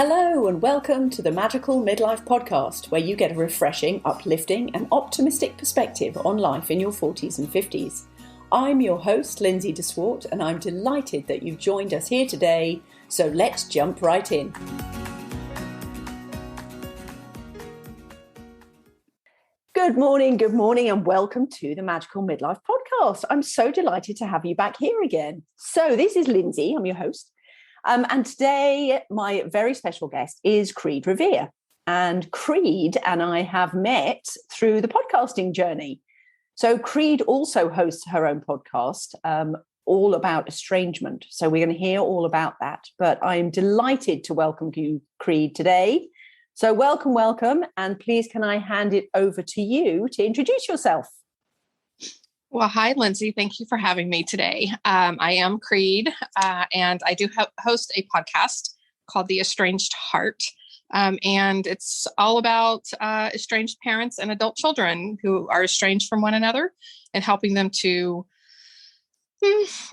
Hello and welcome to the Magical Midlife Podcast, where you get a refreshing, uplifting and optimistic perspective on life in your 40s and 50s. I'm your host, Lindsay DeSwart, and I'm delighted that you've joined us here today, so let's jump right in. Good morning, and welcome to the Magical Midlife Podcast. I'm so delighted to have you back here again. So this is Lindsay, I'm your host. And today, my very special guest is Kreed Revere. And Kreed and I have met through the podcasting journey. So Kreed also hosts her own podcast, all about estrangement. So we're going to hear all about that. But I'm delighted to welcome you, Kreed, today. So welcome. And please, can I hand it over to you to introduce yourself? Well, hi, Lindsay. Thank you for having me today. I am Kreed, and I do host a podcast called The Estranged Heart. And it's all about estranged parents and adult children who are estranged from one another and helping them to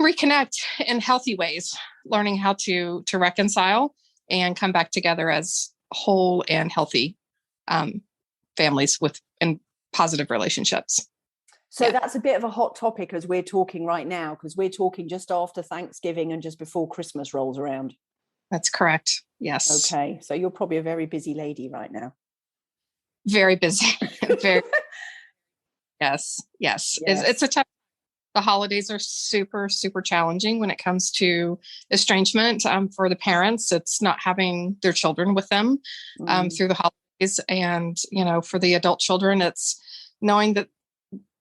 reconnect in healthy ways, learning how to reconcile and come back together as whole and healthy families in positive relationships. So that's a bit of a hot topic as we're talking right now, because we're talking just after Thanksgiving and just before Christmas rolls around. That's correct. Yes. Okay. So you're probably a very busy lady right now. Very busy. Very. Yes. It's a tough. The holidays are super, super challenging when it comes to estrangement. For the parents, it's not having their children with them through the holidays. And, for the adult children, it's knowing that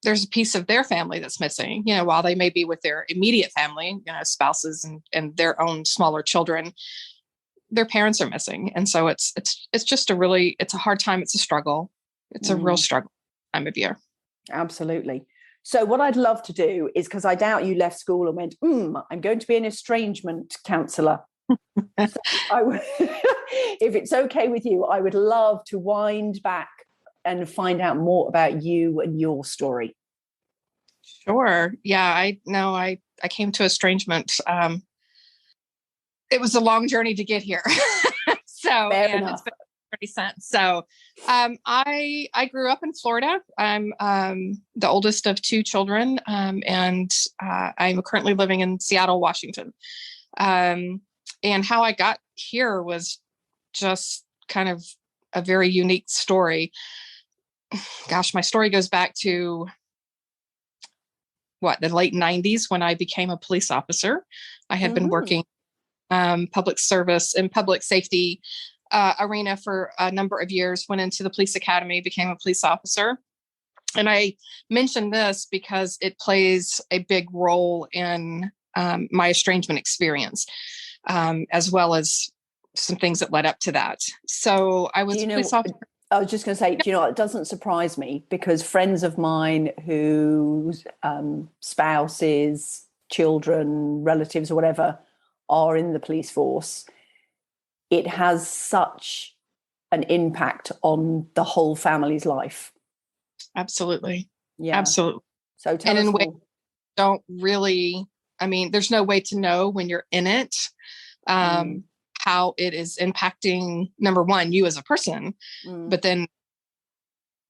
there's a piece of their family that's missing, while they may be with their immediate family, spouses and their own smaller children, their parents are missing. And so it's just it's a hard time. It's a struggle. It's a real struggle time of year. Absolutely. So what I'd love to do is, because I doubt you left school and went, I'm going to be an estrangement counsellor. So if it's okay with you, I would love to wind back and find out more about you and your story. Sure. Yeah, I came to estrangement. It was a long journey to get here. Fair enough. It's been 30 cents. So I grew up in Florida. I'm the oldest of two children, and I'm currently living in Seattle, Washington. And how I got here was just kind of a very unique story. Gosh, my story goes back to the late 90s when I became a police officer. I had been working public service and public safety arena for a number of years, went into the police academy, became a police officer. And I mention this because it plays a big role in my estrangement experience, as well as some things that led up to that. So I was a police officer. I was just going to say, it doesn't surprise me, because friends of mine whose spouses, children, relatives, or whatever are in the police force, it has such an impact on the whole family's life. Absolutely. Yeah. Absolutely. So tell us more. Don't really, there's no way to know when you're in it. How it is impacting, number one, you as a person, but then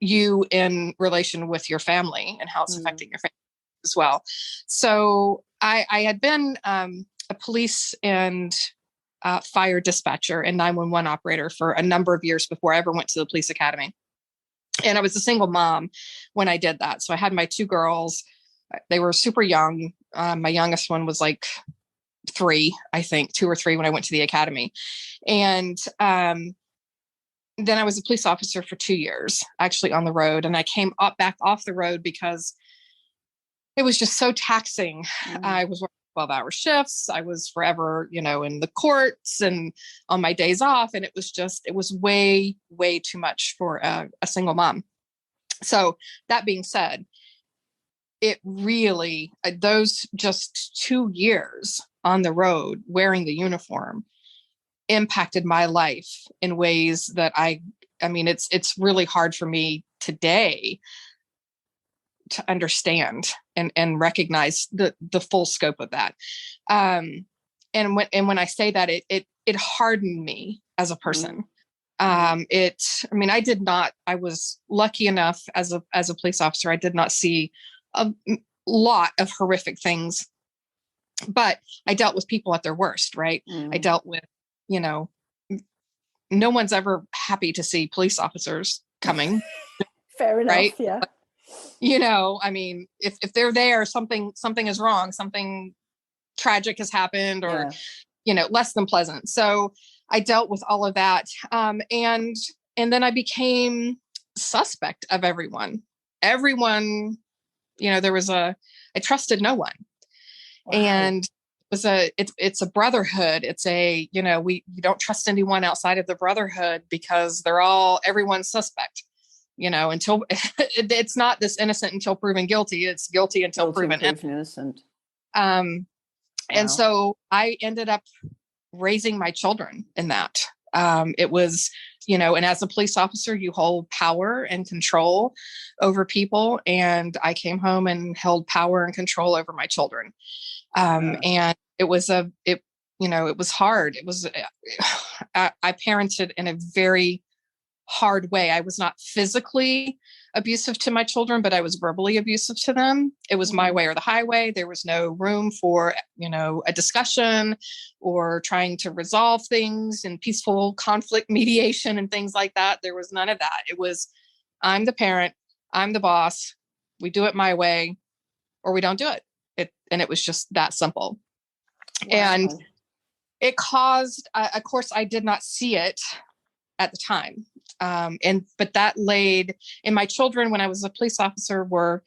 you in relation with your family and how it's affecting your family as well. So I had been a police and fire dispatcher and 911 operator for a number of years before I ever went to the police academy. And I was a single mom when I did that. So I had my two girls. They were super young. My youngest one was like 2 or 3 when I went to the academy. And then I was a police officer for 2 years, actually on the road. And I came back off the road because it was just so taxing. I was working 12-hour shifts. I was forever, in the courts and on my days off. And it was way, way too much for a single mom. So that being said, it really, those just 2 years on the road wearing the uniform impacted my life in ways that it's really hard for me today to understand and recognize the full scope of that. And when I say that, it hardened me as a person. I was lucky enough as a police officer, I did not see a lot of horrific things, but I dealt with people at their worst, right? I dealt with, no one's ever happy to see police officers coming. Fair enough. Right? Yeah. If they're there, something is wrong, something tragic has happened, or, less than pleasant. So I dealt with all of that. And then I became suspect of everyone. Everyone, I trusted no one. Wow. And it's a brotherhood. It's you don't trust anyone outside of the brotherhood because everyone's suspect, until it's not this innocent until proven guilty. It's guilty until proven innocent. And so I ended up raising my children in that. It was, and as a police officer, you hold power and control over people. And I came home and held power and control over my children. And it was it was hard. It was, I parented in a very hard way. I was not physically abusive to my children, but I was verbally abusive to them. It was my way or the highway. There was no room for, a discussion or trying to resolve things in peaceful conflict mediation and things like that. There was none of that. It was, I'm the parent, I'm the boss. We do it my way or we don't do it. And it was just that simple. Wow. And it caused, of course, I did not see it at the time. But that laid in my children when I was a police officer were,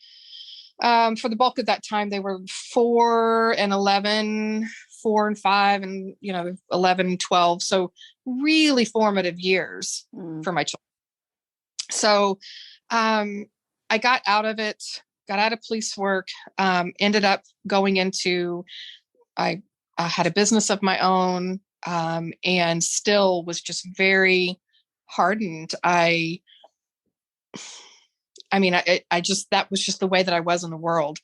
for the bulk of that time, they were 4 and 11, 4 and 5, and, 11 and 12. So really formative years for my children. So, I got out of it, got out of police work, ended up going into, I had a business of my own, and still was just very hardened. I just, that was just the way that I was in the world.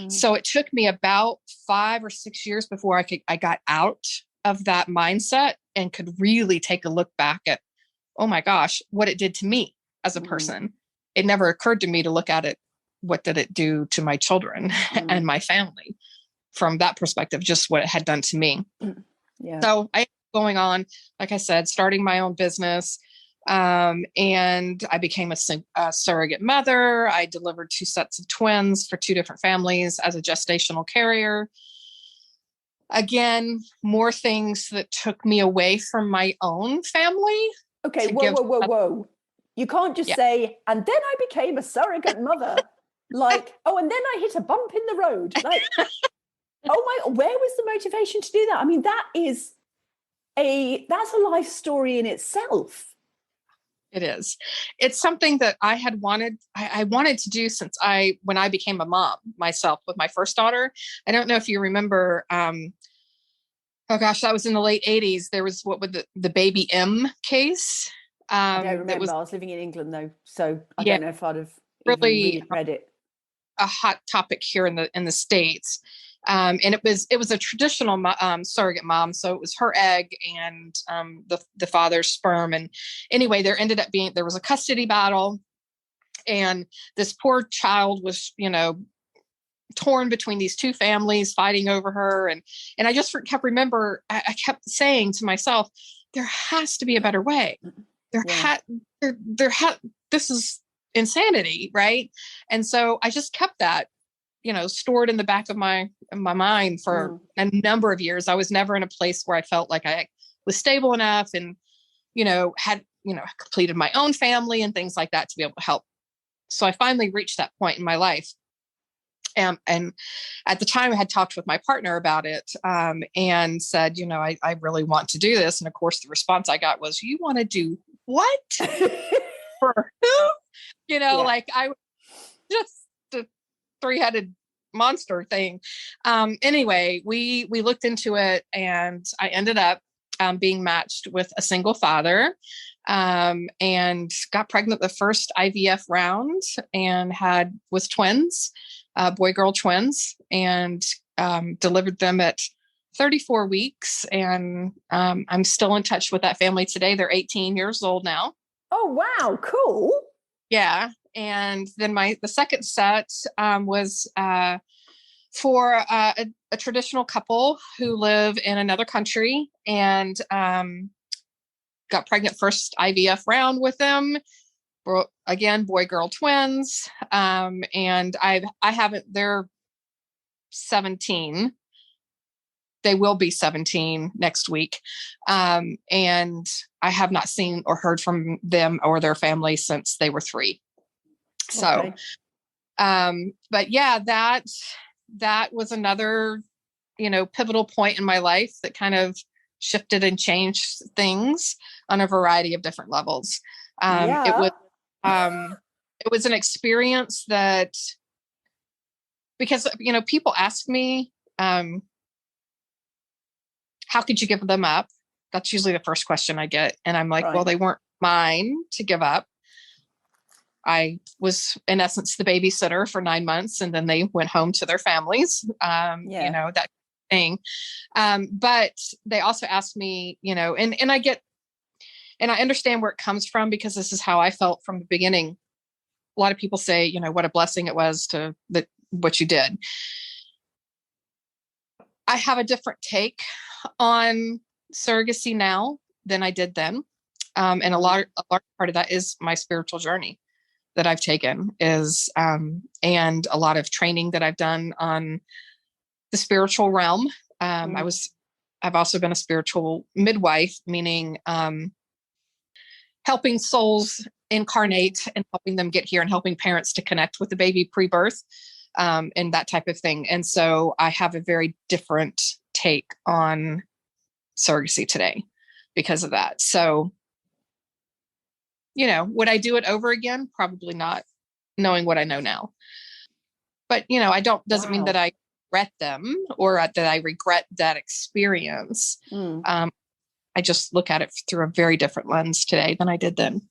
So it took me about 5 or 6 years before I got out of that mindset and could really take a look back at, oh my gosh, what it did to me as a person. It never occurred to me to look at it. What did it do to my children and my family from that perspective, just what it had done to me. Yeah. So I going on, like I said, starting my own business. And I became a surrogate mother. I delivered 2 sets of twins for 2 different families as a gestational carrier. Again, more things that took me away from my own family. Okay, whoa. You can't just say, and then I became a surrogate mother. Like, and then I hit a bump in the road. Like, where was the motivation to do that? I mean, that's a life story in itself. It is. It's something that I had wanted. I wanted to do since when I became a mom myself with my first daughter. I don't know if you remember. That was in the late 80s. There was the baby M case. I don't remember. I was living in England though, so I don't know if I'd have really read it. A hot topic here in the States. And it was a traditional surrogate mom. So it was her egg and the father's sperm. And anyway, there was a custody battle, and this poor child was, torn between these 2 families fighting over her. And I just I kept saying to myself, there has to be a better way. This is insanity. Right. And so I just kept that, stored in the back of my mind for a number of years. I was never in a place where I felt like I was stable enough and, had, completed my own family and things like that to be able to help. So I finally reached that point in my life. And at the time I had talked with my partner about it, and said, I really want to do this. And of course the response I got was, you want to do what? For who? Like I just a 3-headed monster thing. Anyway, we looked into it, and I ended up being matched with a single father, and got pregnant the first IVF round and was twins, boy-girl twins, and delivered them at 34 weeks. And I'm still in touch with that family today. They're 18 years old now. Oh, wow. Cool. Yeah. And then the second set was for a traditional couple who live in another country and got pregnant first IVF round with them. Again, boy-girl twins. And I haven't, they're 17. They will be 17 next week. And I have not seen or heard from them or their family since they were 3. So, but yeah, that was another, pivotal point in my life that kind of shifted and changed things on a variety of different levels. It was an experience that, because, people ask me, how could you give them up? That's usually the first question I get. And I'm like, well, they weren't mine to give up. I was, in essence, the babysitter for 9 months, and then they went home to their families, that thing. But they also asked me, and I get, and I understand where it comes from, because this is how I felt from the beginning. A lot of people say, what a blessing it was to what you did. I have a different take on surrogacy now than I did then. And a large part of that is my spiritual journey that I've taken is, and a lot of training that I've done on the spiritual realm. I've also been a spiritual midwife, meaning, helping souls incarnate and helping them get here and helping parents to connect with the baby pre-birth, and that type of thing. And so I have a very different take on surrogacy today because of that. So, would I do it over again? Probably not, knowing what I know now. But, doesn't mean that I regret them or that I regret that experience. I just look at it through a very different lens today than I did then.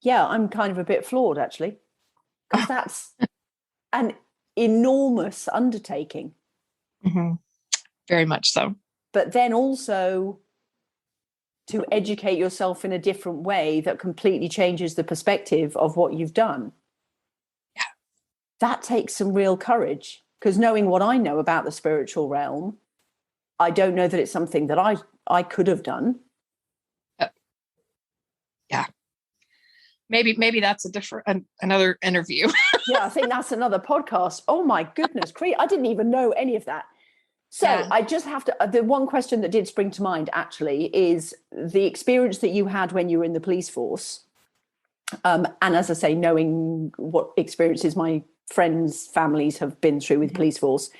Yeah, I'm kind of a bit flawed, actually, because that's an enormous undertaking. Mm-hmm. Very much so. But then also to educate yourself in a different way that completely changes the perspective of what you've done. Yeah. That takes some real courage, because knowing what I know about the spiritual realm, I don't know that it's something that I could have done. Yeah. Maybe that's another interview. Yeah, I think that's another podcast. Oh my goodness, Kreed, I didn't even know any of that. So I just have to, the one question that did spring to mind actually is the experience that you had when you were in the police force. And as I say, knowing what experiences my friends' families have been through with police force,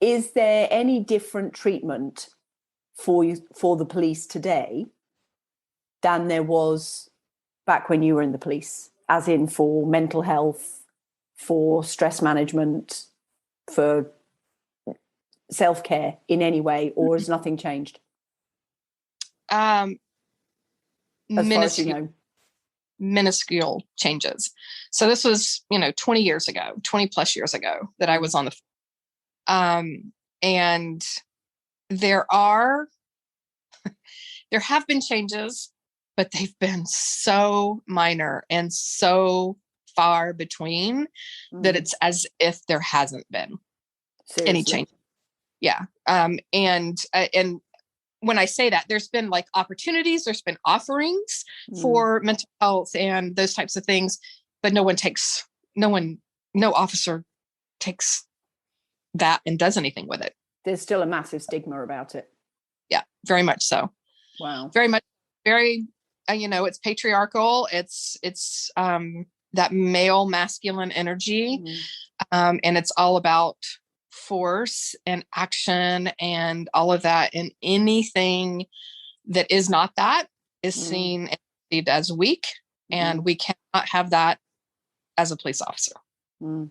is there any different treatment for the police today than there was back when you were in the police, as in for mental health, for stress management, for self-care in any way, or has nothing changed? As far as you know. Minuscule changes. So this was, 20 plus years ago that I was on the, and there have been changes, but they've been so minor and so far between that it's as if there hasn't been any change. Yeah. And when I say that, there's been like opportunities, there's been offerings for mental health and those types of things, but no officer takes that and does anything with it. There's still a massive stigma about it. Yeah, very much so. Wow. Very much, it's patriarchal. It's that male masculine energy. And it's all about force and action and all of that, and anything that is not that is seen and perceived as weak, and we cannot have that as a police officer. Which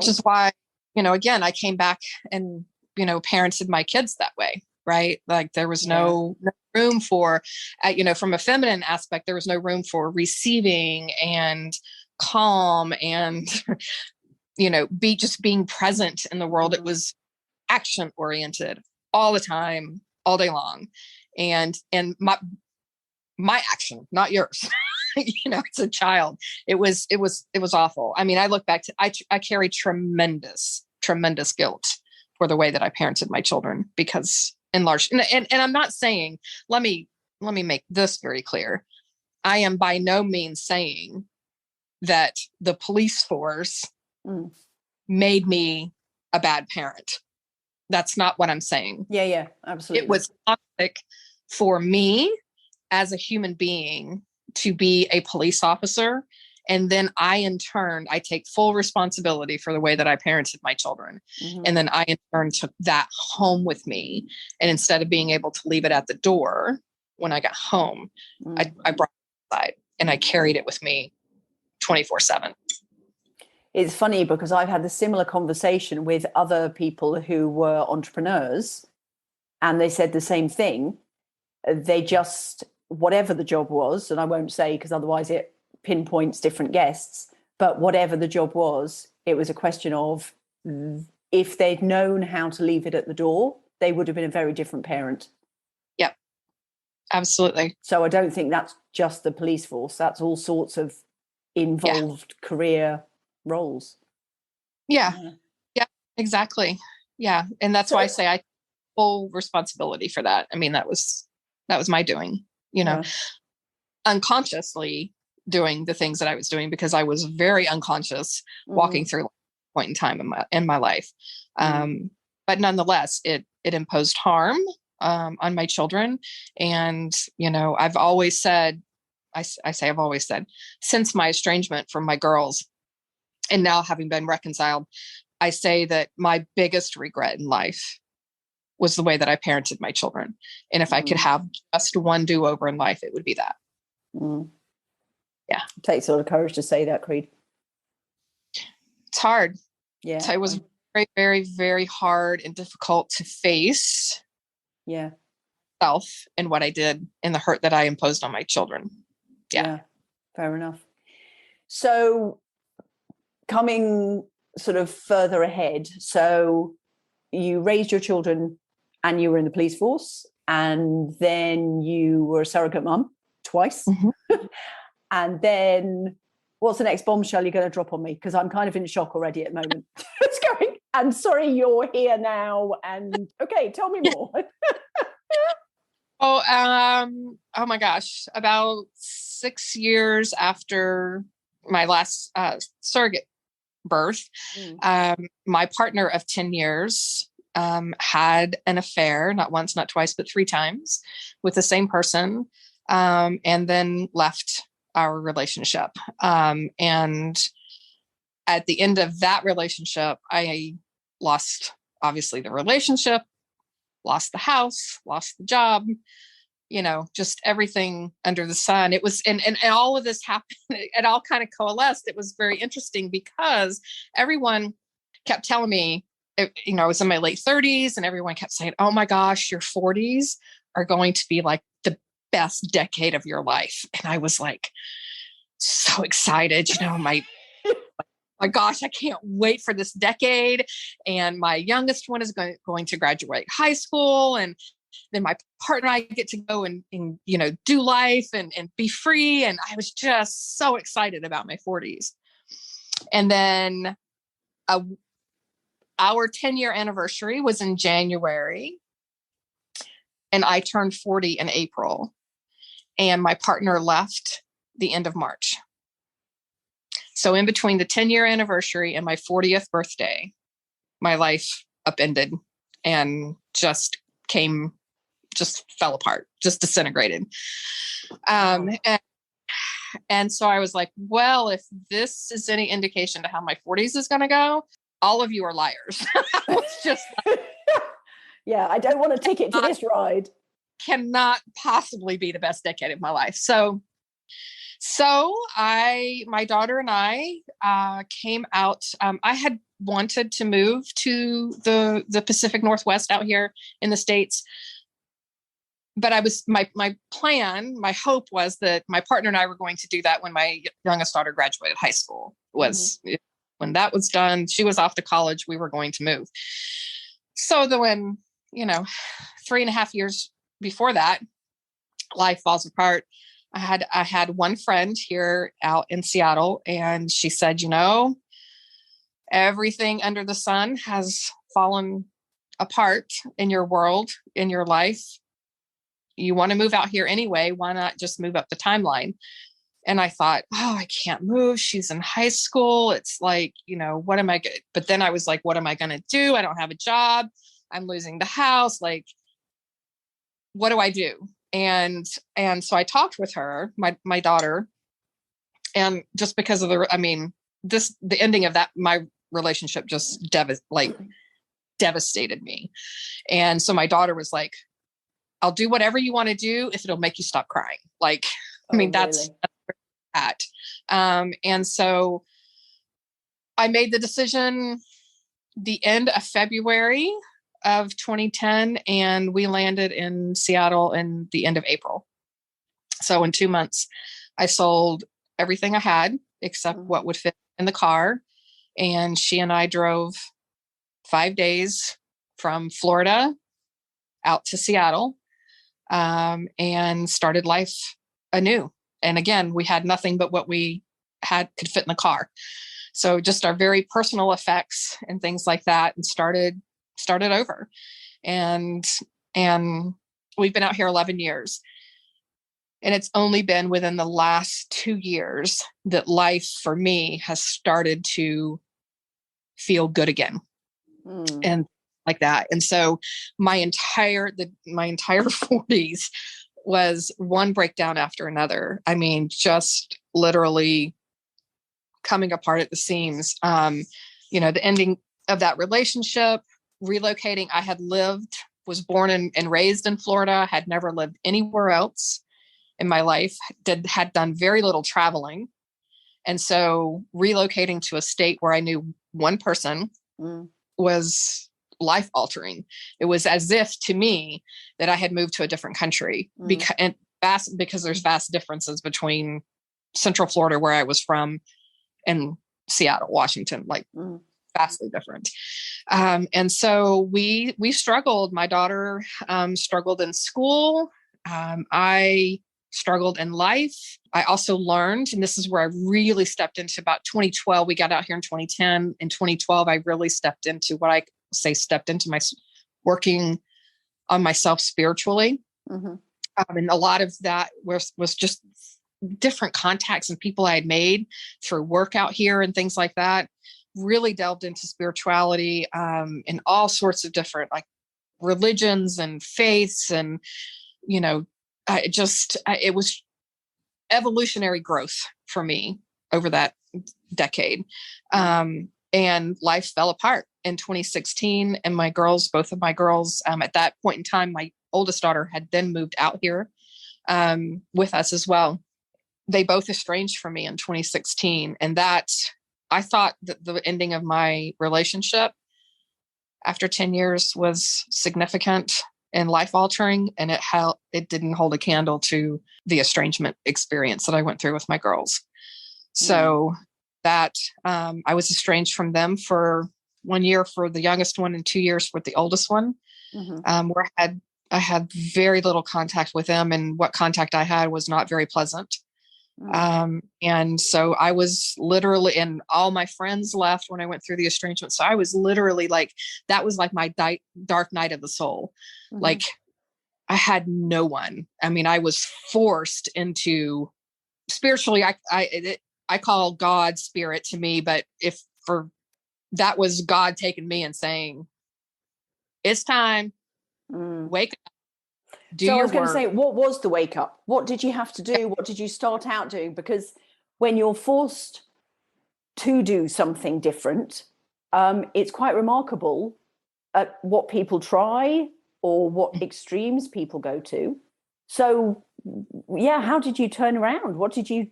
is why, again, I came back and parented my kids that way, right? Like there was no room for from a feminine aspect, there was no room for receiving and calm and being present in the world. It was action oriented all the time, all day long. And my action, not yours. It's a child. It was awful. I mean, I look back to, I carry tremendous guilt for the way that I parented my children, because in large, and I'm not saying, let me make this very clear. I am by no means saying that the police force made me a bad parent. That's not what I'm saying. Yeah, absolutely. It was toxic for me as a human being to be a police officer. And then in turn, I take full responsibility for the way that I parented my children. Mm-hmm. And then I in turn took that home with me. And instead of being able to leave it at the door when I got home, I brought it inside and I carried it with me 24/7. It's funny because I've had a similar conversation with other people who were entrepreneurs, and they said the same thing. They just, whatever the job was, and I won't say because otherwise it pinpoints different guests, but whatever the job was, it was a question of, if they'd known how to leave it at the door, they would have been a very different parent. Yep, absolutely. So I don't think that's just the police force. That's all sorts of involved career roles. Yeah, exactly. Yeah. And that's why I say I take full responsibility for that. I mean, that was my doing, unconsciously doing the things that I was doing, because I was very unconscious walking through a point in time in my life. But nonetheless, it imposed harm on my children. And, I've always said, I've always said, since my estrangement from my girls, and now having been reconciled, I say that my biggest regret in life was the way that I parented my children. And if I could have just one do-over in life, it would be that. Yeah. It takes a lot of courage to say that, Kreed. It's hard. Yeah. So it was very, very, very hard and difficult to face. Yeah. Self and what I did and the hurt that I imposed on my children. Yeah. Fair enough. So coming sort of further ahead, so you raised your children and you were in the police force, and then you were a surrogate mum twice. And then what's the next bombshell you're going to drop on me? Because I'm kind of in shock already at the moment. It's going, I'm sorry, you're here now. And okay, tell me more. Oh my gosh. About 6 years after my last surrogate birth, my partner of 10 years had an affair, not once, not twice, but 3 times with the same person, and then left our relationship. And at the end of that relationship, I lost, obviously, the relationship, lost the house, lost the job, just everything under the sun. It was, and all of this happened, it all kind of coalesced. It was very interesting because everyone kept telling me, I was in my late 30s, and everyone kept saying, oh my gosh, your 40s are going to be like the best decade of your life. And I was like, so excited, my gosh, I can't wait for this decade. And my youngest one is going to graduate high school. And then my partner and I get to go and do life and be free. And I was just so excited about my 40s. And then our 10-year anniversary was in January. And I turned 40 in April. And my partner left the end of March. So in between the 10-year anniversary and my 40th birthday, my life upended and just fell apart, just disintegrated. And so I was like, well, if this is any indication to how my 40s is going to go, all of you are liars. I was just like, yeah, I don't want a ticket to this ride. Cannot possibly be the best decade of my life. So my daughter and I came out. I had wanted to move to the Pacific Northwest out here in the States. But my plan, my hope was that my partner and I were going to do that when my youngest daughter graduated high school, was when that was done, she was off to college, we were going to move. So when, 3.5 years before that, life falls apart. I had one friend here out in Seattle, and she said, everything under the sun has fallen apart in your world, in your life. You want to move out here anyway. Why not just move up the timeline? And I thought, oh, I can't move. She's in high school. It's like, what am I going to, but then I was like, what am I going to do? I don't have a job. I'm losing the house. Like, what do I do? And so I talked with her, my daughter, and just because of the ending of that, my relationship just devastated me. And so my daughter was like, I'll do whatever you want to do if it'll make you stop crying. Like, that's that. And so I made the decision the end of February of 2010, and we landed in Seattle in the end of April. So in 2 months, I sold everything I had except what would fit in the car. And she and I drove 5 days from Florida out to Seattle, and started life anew. And again, we had nothing but what we had could fit in the car. So just our very personal effects and things like that, and started over. And we've been out here 11 years. And it's only been within the last 2 years that life for me has started to feel good again. And like that. And so my entire 40s was one breakdown after another. I mean, just literally coming apart at the seams. The ending of that relationship, relocating. I was born and raised in Florida, had never lived anywhere else in my life, had done very little traveling. And so relocating to a state where I knew one person was life altering. It was as if to me that I had moved to a different country, because there's vast differences between Central Florida, where I was from, and Seattle, Washington, like vastly different. And so we struggled. My daughter struggled in school. I struggled in life. I also learned, and this is where I really stepped into about 2012. We got out here in 2010. In 2012, I really stepped into my working on myself spiritually. And a lot of that was just different contacts and people I had made through work out here and things like that. Really delved into spirituality, and all sorts of different like religions and faiths. And, it was evolutionary growth for me over that decade. And life fell apart in 2016. And both of my girls, at that point in time, my oldest daughter had then moved out here with us as well. They both estranged from me in 2016. And I thought that the ending of my relationship after 10 years was significant and life altering. And it didn't hold a candle to the estrangement experience that I went through with my girls. So that I was estranged from them for 1 year for the youngest one and 2 years with the oldest one, where I had very little contact with them, and what contact I had was not very pleasant. And so I was literally, and all my friends left when I went through the estrangement. So I was literally like, that was like my dark night of the soul. Like I had no one. I mean, I was forced into spiritually. I call God spirit to me, but that was God taking me and saying, it's time, wake up. So I was going to say, what was the wake up? What did you have to do? What did you start out doing? Because when you're forced to do something different, it's quite remarkable at what people try or what extremes people go to. So, yeah, how did you turn around? Where did you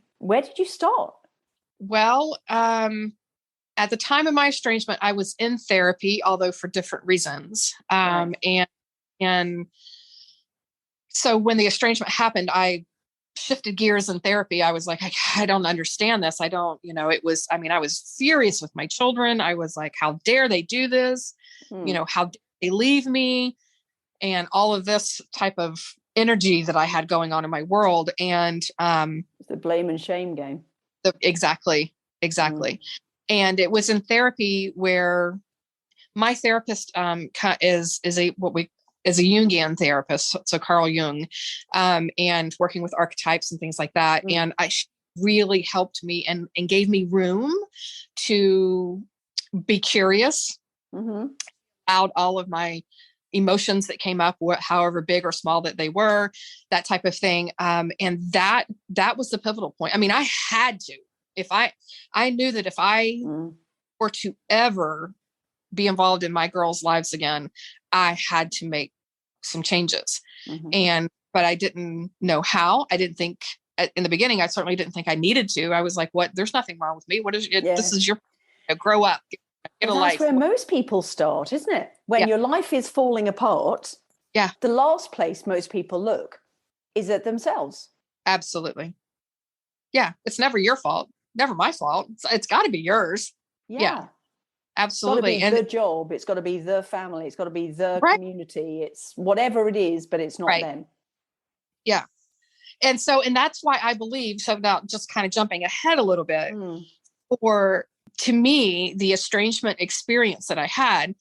start? Well, at the time of my estrangement, I was in therapy, although for different reasons. Right. And so when the estrangement happened, I shifted gears in therapy, I was like, I don't understand this. I don't, I was furious with my children. I was like, how dare they do this? How dare they leave me? And all of this type of energy that I had going on in my world. And it's the blame and shame game. Exactly. And it was in therapy where my therapist is a Jungian therapist, so Carl Jung, and working with archetypes and things like that. And she really helped me and gave me room to be curious about all of my emotions that came up, however big or small that they were, that type of thing. And that was the pivotal point. I mean, I had to, I knew that if I were to ever be involved in my girls' lives again, I had to make some changes. But I didn't know how. I didn't think in the beginning, I certainly didn't think I needed to. I was like, what? There's nothing wrong with me. What is it? This is your, grow up, get a life. That's where most people start, isn't it? When your life is falling apart. Yeah. The last place most people look is at themselves. Absolutely. Yeah. It's never your fault. Never my fault. It's got to be yours. Yeah. Absolutely. It's got to be the job. It's got to be the family. It's got to be the community. It's whatever it is, but it's not them. Yeah. And that's why I believe, so now just kind of jumping ahead a little bit, to me, the estrangement experience that I had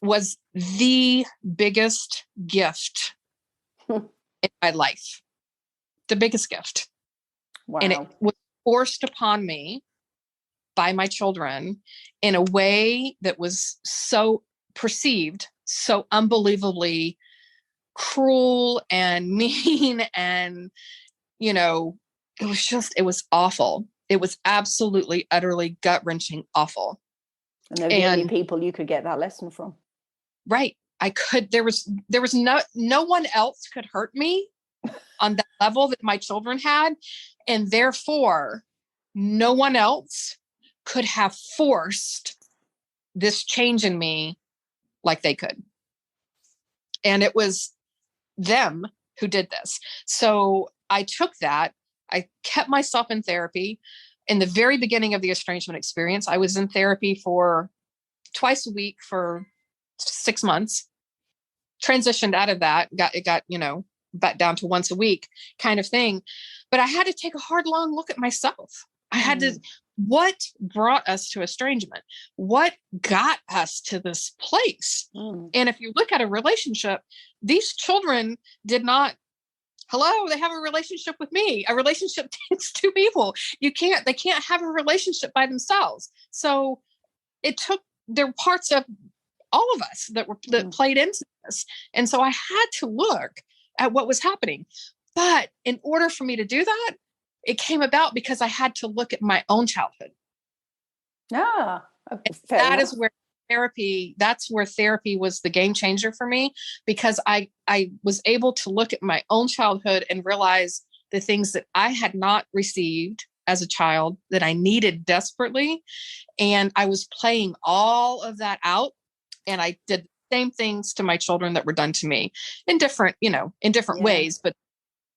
was the biggest gift in my life. The biggest gift. Wow. And it was forced upon me by my children in a way that was so perceived, so unbelievably cruel and mean. And, it was awful. It was absolutely, utterly gut-wrenching awful. And they're the only people you could get that lesson from. Right. There was no one else could hurt me on that level that my children had. And therefore, no one else could have forced this change in me like they could. And it was them who did this. So I took that. I kept myself in therapy. In the very beginning of the estrangement experience, I was in therapy for twice a week for 6 months, transitioned out of that, got back down to once a week kind of thing. But I had to take a hard, long look at myself. I had to, what brought us to estrangement? What got us to this place? And if you look at a relationship, these children did not, they have a relationship with me. A relationship takes two people. They can't have a relationship by themselves. So there were parts of all of us that played into this. And so I had to look at what was happening. But in order for me to do that, it came about because I had to look at my own childhood. That's where therapy was the game changer for me, because I was able to look at my own childhood and realize the things that I had not received as a child that I needed desperately. And I was playing all of that out. And I did the same things to my children that were done to me in different ways, but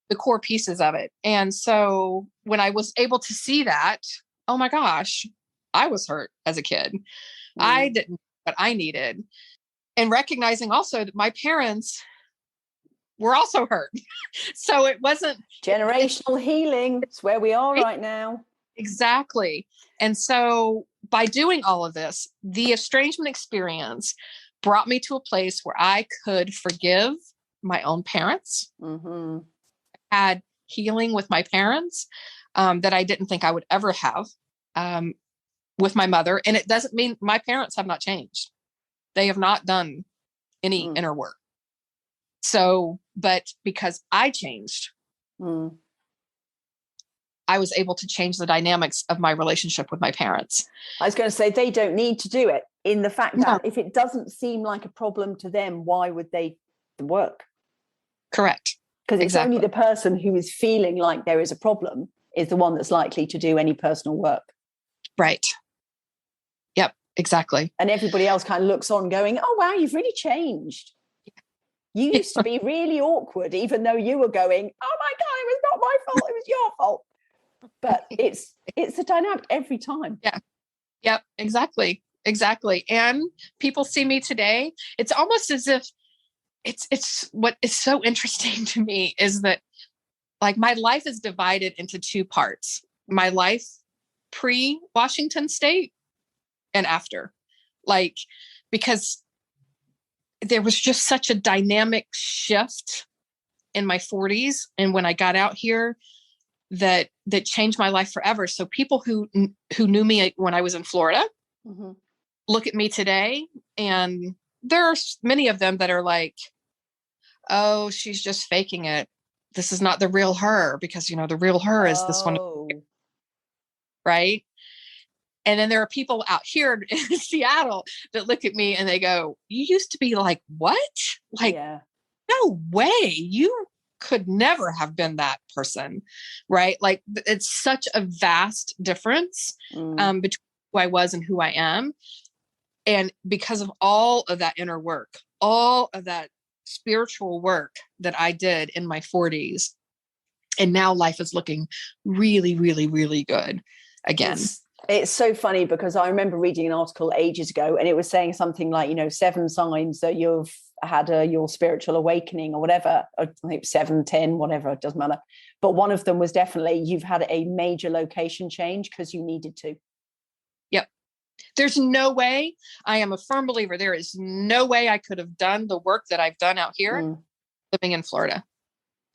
the core pieces of it. And so when I was able to see that, oh my gosh, I was hurt as a kid. I didn't know what I needed. And recognizing also that my parents were also hurt. So it wasn't generational healing. It's where we are right now. Exactly. And so by doing all of this, the estrangement experience brought me to a place where I could forgive my own parents. Had healing with my parents that I didn't think I would ever have with my mother. And it doesn't mean my parents have not changed. They have not done any inner work. So, but because I changed, I was able to change the dynamics of my relationship with my parents. I was going to say, they don't need to do it, in the fact that if it doesn't seem like a problem to them, why would they work? Correct. Because it's only the person who is feeling like there is a problem is the one that's likely to do any personal work. Right. Yep, exactly. And everybody else kind of looks on going, oh, wow, you've really changed. You used to be really awkward, even though you were going, oh my God, I'm was not my fault. It was your fault. But it's a dynamic every time. Yeah. Yep. Exactly. And people see me today. It's almost as if it's what is so interesting to me is that like my life is divided into two parts. My life pre-Washington State and after, like, because there was just such a dynamic shift in my 40s. And when I got out here, that changed my life forever. So people who knew me when I was in Florida look at me today, and there are many of them that are like, oh, she's just faking it. This is not the real her, because, the real her is this one. Right. And then there are people out here in Seattle that look at me and they go, you used to be like, what? Like, no way. You could never have been that person. Right. Like it's such a vast difference between who I was and who I am. And because of all of that inner work, all of that spiritual work that I did in my 40s, and now life is looking really, really, really good again. It's so funny because I remember reading an article ages ago, and it was saying something like, 7 signs that you've had your spiritual awakening or whatever. I think 7, 10, whatever, it doesn't matter. But one of them was definitely you've had a major location change because you needed to. Yep. There's no way. I am a firm believer. There is no way I could have done the work that I've done out here living in Florida.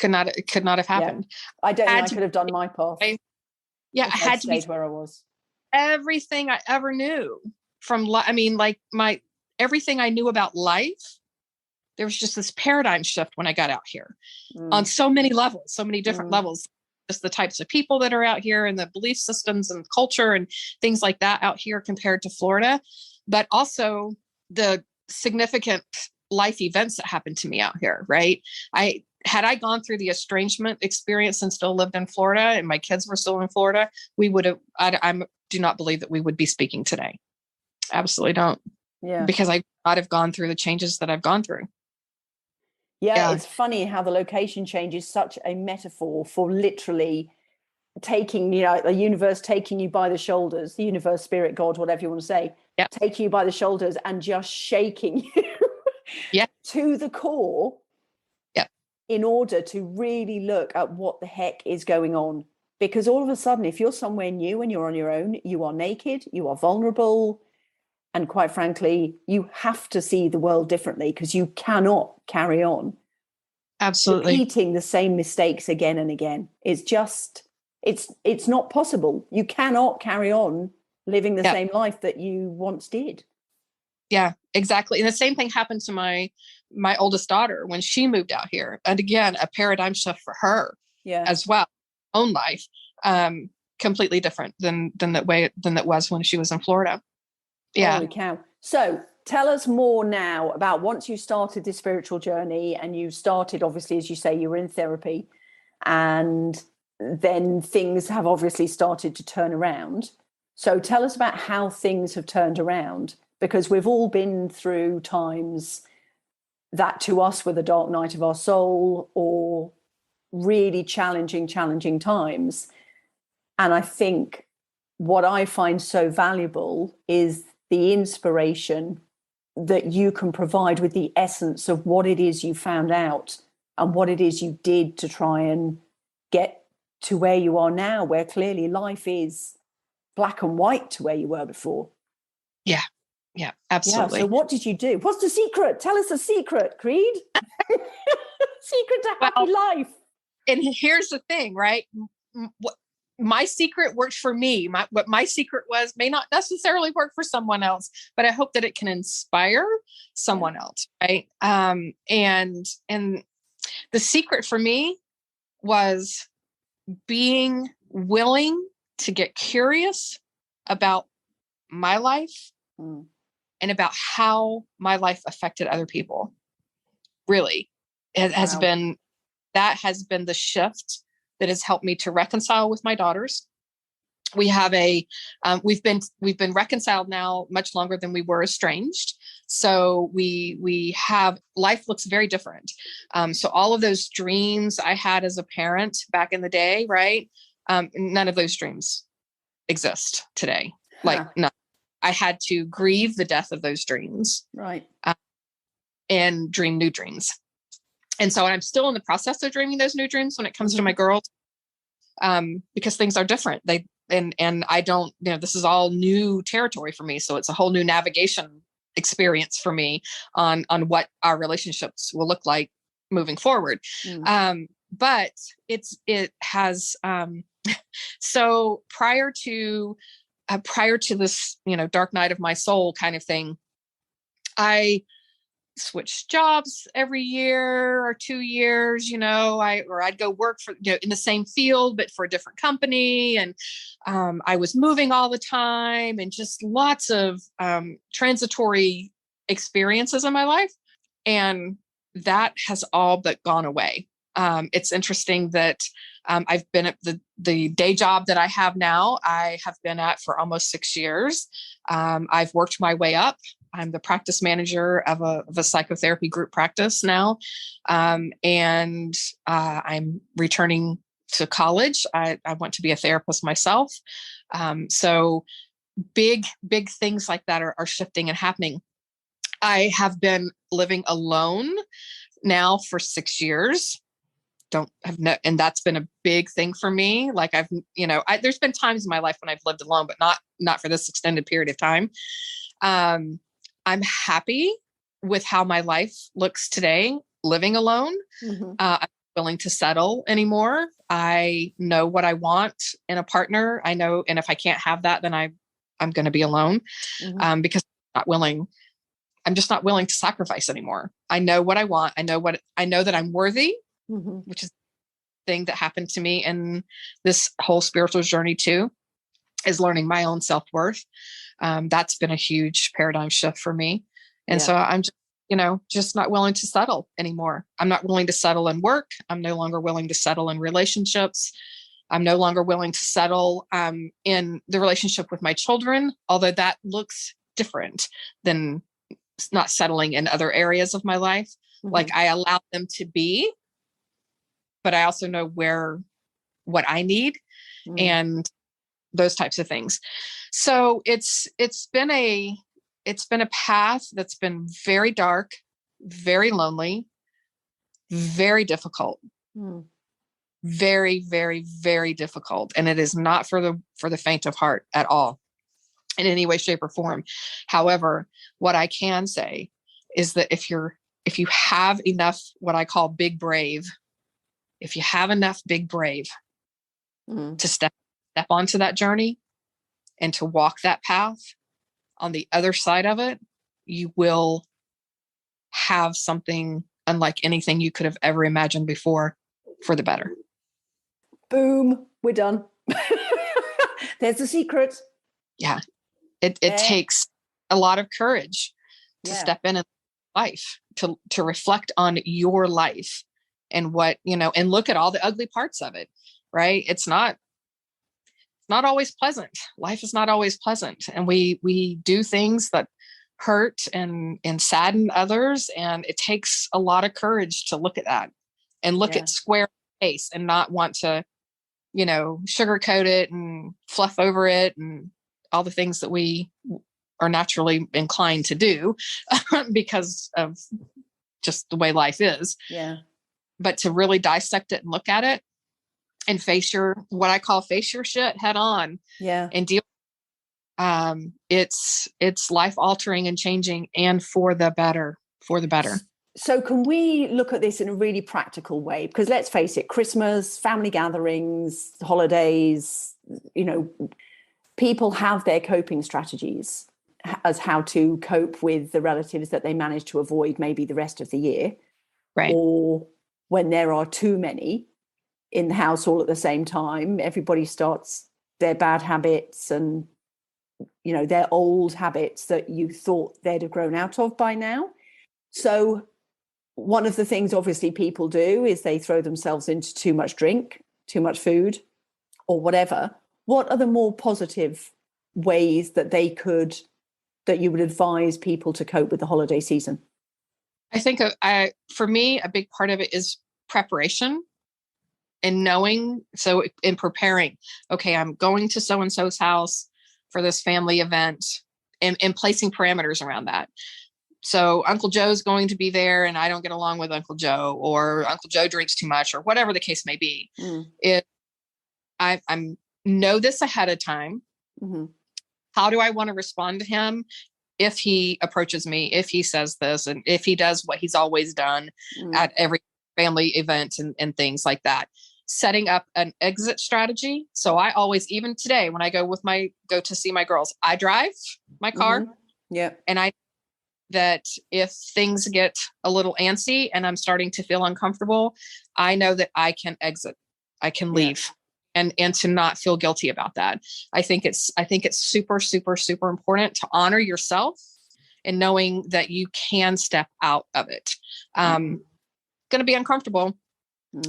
It could not have happened. Yeah. I don't think I could have done my path. I had to be where I was. Everything I ever knew from, everything I knew about life, there was just this paradigm shift when I got out here on so many levels, so many different levels, just the types of people that are out here and the belief systems and culture and things like that out here compared to Florida, but also the significant life events that happened to me out here. Right. Had I gone through the estrangement experience and still lived in Florida and my kids were still in Florida, we would have, I do not believe that we would be speaking today. Absolutely don't. Yeah. Because I would not have gone through the changes that I've gone through. Yeah. It's funny how the location change is such a metaphor for literally taking, the universe taking you by the shoulders, the universe, spirit, God, whatever you want to say, taking you by the shoulders and just shaking you to the core. In order to really look at what the heck is going on. Because all of a sudden, if you're somewhere new and you're on your own, you are naked, you are vulnerable. And quite frankly, you have to see the world differently because you cannot carry on. Absolutely. Repeating the same mistakes again and again. It's just, it's not possible. You cannot carry on living the same life that you once did. Yeah, exactly. And the same thing happened to my oldest daughter when she moved out here. And again, a paradigm shift for her as well. Own life, completely different than that was when she was in Florida. Yeah. Holy cow. So tell us more now about once you started this spiritual journey and you started, obviously, as you say, you were in therapy and then things have obviously started to turn around. So tell us about how things have turned around. Because we've all been through times that to us were the dark night of our soul or really challenging times. And I think what I find so valuable is the inspiration that you can provide with the essence of what it is you found out and what it is you did to try and get to where you are now, where clearly life is black and white to where you were before. Yeah. Yeah, absolutely. Yeah, so what did you do? What's the secret? Tell us the secret, Kreed. Secret to happy life. And here's the thing, right? What my secret worked for me. What my secret was may not necessarily work for someone else, but I hope that it can inspire someone else, right? And the secret for me was being willing to get curious about my life and about how my life affected other people. Really, it has been the shift that has helped me to reconcile with my daughters. We have we've been reconciled now much longer than we were estranged. So we have, life looks very different. So all of those dreams I had as a parent back in the day, right? None of those dreams exist today. Like, no, I had to grieve the death of those dreams. Right. And dream new dreams. And so I'm still in the process of dreaming those new dreams when it comes to my girls, because things are different. And I don't, this is all new territory for me. So it's a whole new navigation experience for me on what our relationships will look like moving forward. But it has, so prior to this, dark night of my soul kind of thing, I switched jobs every year or 2 years, I'd go work for, in the same field, but for a different company. And I was moving all the time, and just lots of transitory experiences in my life. And that has all but gone away. It's interesting that I've been at the day job that I have now, I have been at for almost 6 years. I've worked my way up. I'm the practice manager of a psychotherapy group practice now. And I'm returning to college. I want to be a therapist myself. So big things like that are shifting and happening. I have been living alone now for 6 years. And that's been a big thing for me. Like there's been times in my life when I've lived alone, but not for this extended period of time. I'm happy with how my life looks today, living alone. I'm not willing to settle anymore. I know what I want in a partner. I know, and if I can't have that, then I'm going to be alone, because I'm just not willing to sacrifice anymore. I know what I want. I know that I'm worthy, which is the thing that happened to me in this whole spiritual journey too, is learning my own self-worth. That's been a huge paradigm shift for me. And so I'm just not willing to settle anymore. I'm not willing to settle in work. I'm no longer willing to settle in relationships. I'm no longer willing to settle in the relationship with my children, although that looks different than not settling in other areas of my life. Like I allow them to be, but I also know what I need and those types of things. So it's been a path that's been very dark, very lonely, very difficult, very, very, very difficult. And it is not for the faint of heart at all in any way, shape, or form. However, what I can say is that if you have enough, what I call big brave, if you have enough big brave to step onto that journey and to walk that path, on the other side of it, you will have something unlike anything you could have ever imagined before, for the better. Boom, we're done. There's the secret. Yeah. It takes a lot of courage to step in life, to reflect on your life and what, and look at all the ugly parts of it, right? It's not always pleasant. Life is not always pleasant. And we do things that hurt and sadden others. And it takes a lot of courage to look at that and look at square face and not want to, sugarcoat it and fluff over it and all the things that we are naturally inclined to do because of just the way life is. Yeah. But to really dissect it and look at it and face your shit head on. Yeah. And deal. It's life altering and changing, and for the better. So can we look at this in a really practical way? Because let's face it, Christmas, family gatherings, holidays, people have their coping strategies as how to cope with the relatives that they manage to avoid maybe the rest of the year. Right. Or when there are too many in the house all at the same time, everybody starts their bad habits and, their old habits that you thought they'd have grown out of by now. So one of the things obviously people do is they throw themselves into too much drink, too much food, or whatever. What are the more positive ways that they could that you would advise people to cope with the holiday season? I think for me, a big part of it is preparation and knowing. So in preparing, okay, I'm going to so-and-so's house for this family event, and placing parameters around that. So Uncle Joe's going to be there and I don't get along with Uncle Joe, or Uncle Joe drinks too much, or whatever the case may be. I know this ahead of time. Mm-hmm. How do I want to respond to him if he approaches me, if he says this, and if he does what he's always done at every family event and things like that? Setting up an exit strategy. So I always, even today, when I go to see my girls, I drive my car. Mm-hmm. Yeah. And that if things get a little antsy and I'm starting to feel uncomfortable, I know that I can exit, I can leave, and to not feel guilty about that. I think it's super, super, super important to honor yourself and knowing that you can step out of it. Going to be uncomfortable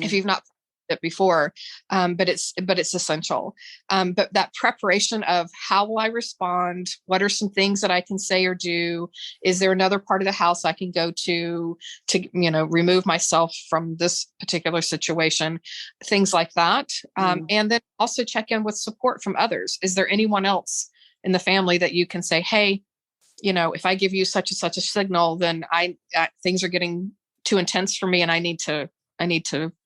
if you've not it before, but it's essential. But that preparation of how will I respond? What are some things that I can say or do? Is there another part of the house I can go to remove myself from this particular situation? Things like that. And then also check in with support from others. Is there anyone else in the family that you can say, hey, if I give you such and such a signal, then things are getting too intense for me and I need to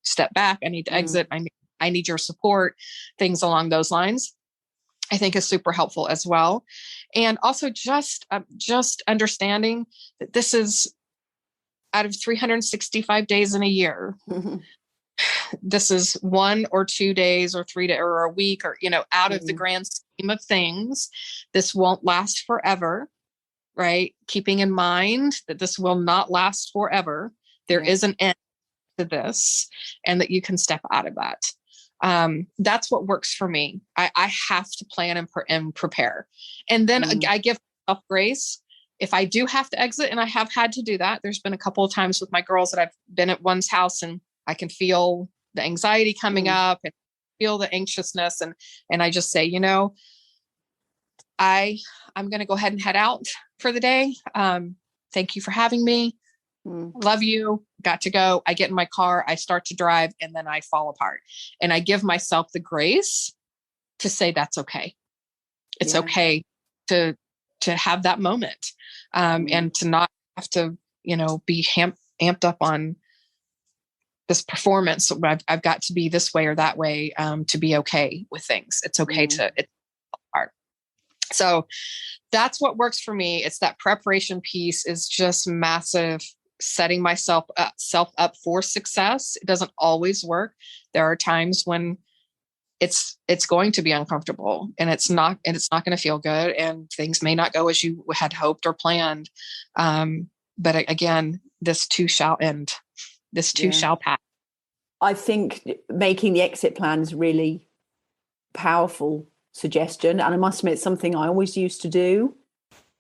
step back. I need to exit. I need your support, things along those lines, I think is super helpful as well. And also just understanding that this is out of 365 days in a year. Mm-hmm. This is 1 or 2 days or 3 days or a week or, out of the grand scheme of things. This won't last forever, right? Keeping in mind that this will not last forever. There is an end to this, and that you can step out of that. That's what works for me. I have to plan and prepare. And then I give myself grace. If I do have to exit, and I have had to do that, there's been a couple of times with my girls that I've been at one's house and I can feel the anxiety coming up and feel the anxiousness. And I just say, I'm going to go ahead and head out for the day. Thank you for having me. Love you. Got to go. I get in my car. I start to drive, and then I fall apart. And I give myself the grace to say that's okay. It's okay to have that moment, and to not have to, be amped up on this performance. I've got to be this way or that way to be okay with things. It's okay to it's hard. So that's what works for me. It's that preparation piece is just massive. Setting myself up for success. It doesn't always work. There are times when it's going to be uncomfortable and it's not going to feel good, and things may not go as you had hoped or planned. But again, this too shall end. This too shall pass. I think making the exit plan is really powerful suggestion. And I must admit, something I always used to do.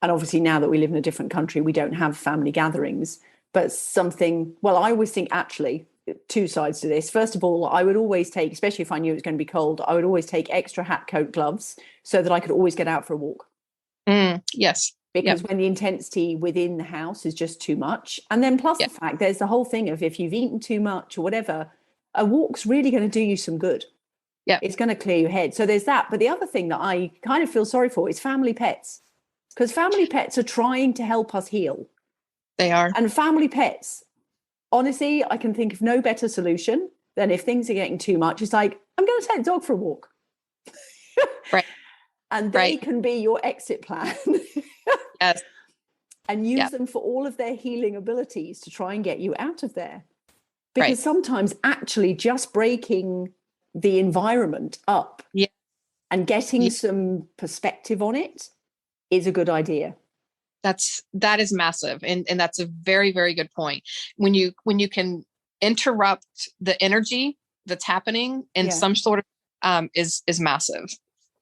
And obviously now that we live in a different country, we don't have family gatherings. But I always think actually 2 sides to this. First of all, I would always take, especially if I knew it was going to be cold, I would always take extra hat, coat, gloves so that I could always get out for a walk. Yes. Because when the intensity within the house is just too much. And then plus the fact there's the whole thing of if you've eaten too much or whatever, a walk's really going to do you some good. Yeah. It's going to clear your head. So there's that. But the other thing that I kind of feel sorry for is family pets. Because family pets are trying to help us heal. They are. And family pets, honestly, I can think of no better solution than if things are getting too much. It's like, I'm going to take the dog for a walk. Right. And they can be your exit plan. Yes. And use them for all of their healing abilities to try and get you out of there. Because sometimes actually just breaking the environment up and getting some perspective on it is a good idea. That is massive. And that's a very, very good point. When you can interrupt the energy that's happening in some sort of is massive.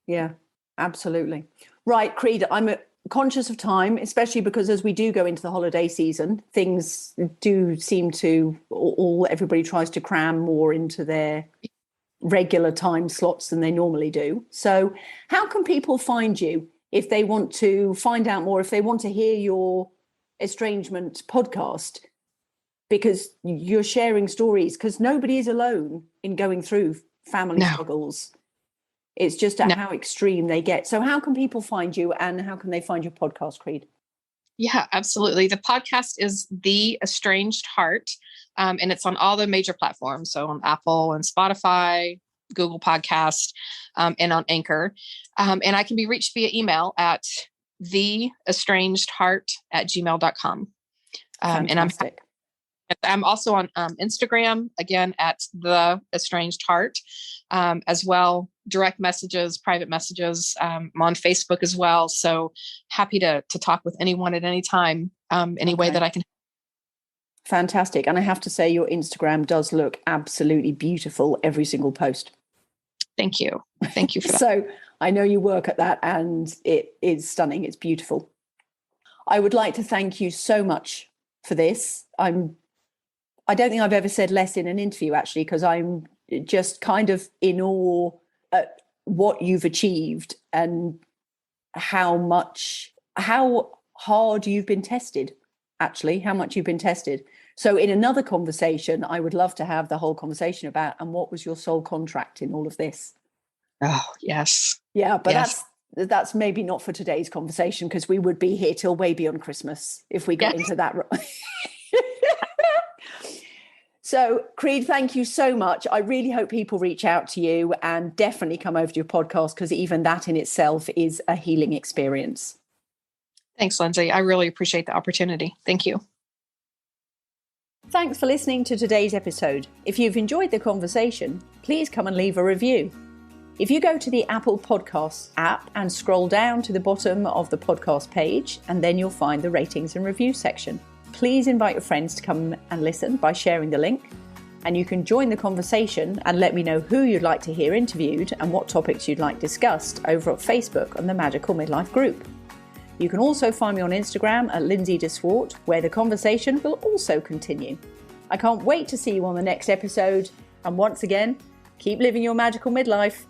Yeah, absolutely. Right, Kreed, I'm conscious of time, especially because as we do go into the holiday season, things do seem to, everybody tries to cram more into their regular time slots than they normally do. So how can people find you if they want to find out more, if they want to hear your estrangement podcast, because you're sharing stories, because nobody is alone in going through family struggles. It's just how extreme they get. So how can people find you, and how can they find your podcast, Kreed? Yeah, absolutely. The podcast is The Estranged Heart, and it's on all the major platforms. So on Apple and Spotify, Google Podcast, and on Anchor. And I can be reached via email at theestrangedheart@gmail.com. And I'm also on Instagram, again, at The Estranged Heart, as well. Direct messages, private messages. I'm on Facebook as well. So happy to talk with anyone at any time, any way that I can. Fantastic. And I have to say, your Instagram does look absolutely beautiful, every single post. Thank you. Thank you for that. So I know you work at that, and it is stunning. It's beautiful. I would like to thank you so much for this. I don't think I've ever said less in an interview, actually, because I'm just kind of in awe at what you've achieved and how hard you've been tested, actually, how much you've been tested. So in another conversation, I would love to have the whole conversation about, and what was your sole contract in all of this? Oh, yes. Yeah, but that's maybe not for today's conversation, because we would be here till way beyond Christmas if we got into that. So, Kreed, thank you so much. I really hope people reach out to you, and definitely come over to your podcast, because even that in itself is a healing experience. Thanks, Lindsay. I really appreciate the opportunity. Thank you. Thanks for listening to today's episode. If you've enjoyed the conversation, please come and leave a review. If you go to the Apple Podcasts app and scroll down to the bottom of the podcast page, and then you'll find the ratings and review section. Please invite your friends to come and listen by sharing the link. And you can join the conversation and let me know who you'd like to hear interviewed and what topics you'd like discussed over at Facebook on the Magical Midlife group. You can also find me on Instagram at Lindsay de Swart, where the conversation will also continue. I can't wait to see you on the next episode. And once again, keep living your magical midlife.